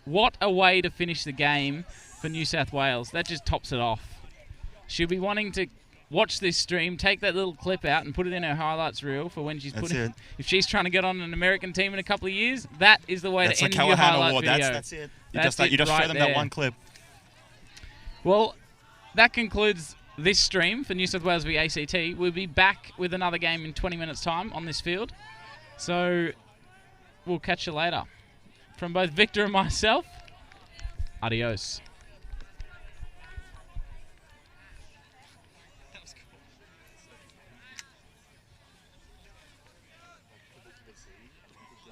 What a way to finish the game for New South Wales. That just tops it off. She'll be wanting to watch this stream, take that little clip out and put it in her highlights reel for when she's if she's trying to get on an American team in a couple of years. That is the way to end your highlight video. That's it. You That's just right show them there. that one clip. Well, that concludes this stream for New South Wales v ACT. We'll be back with another game in 20 minutes' time on this field. So we'll catch you later. From both Victor and myself, adios.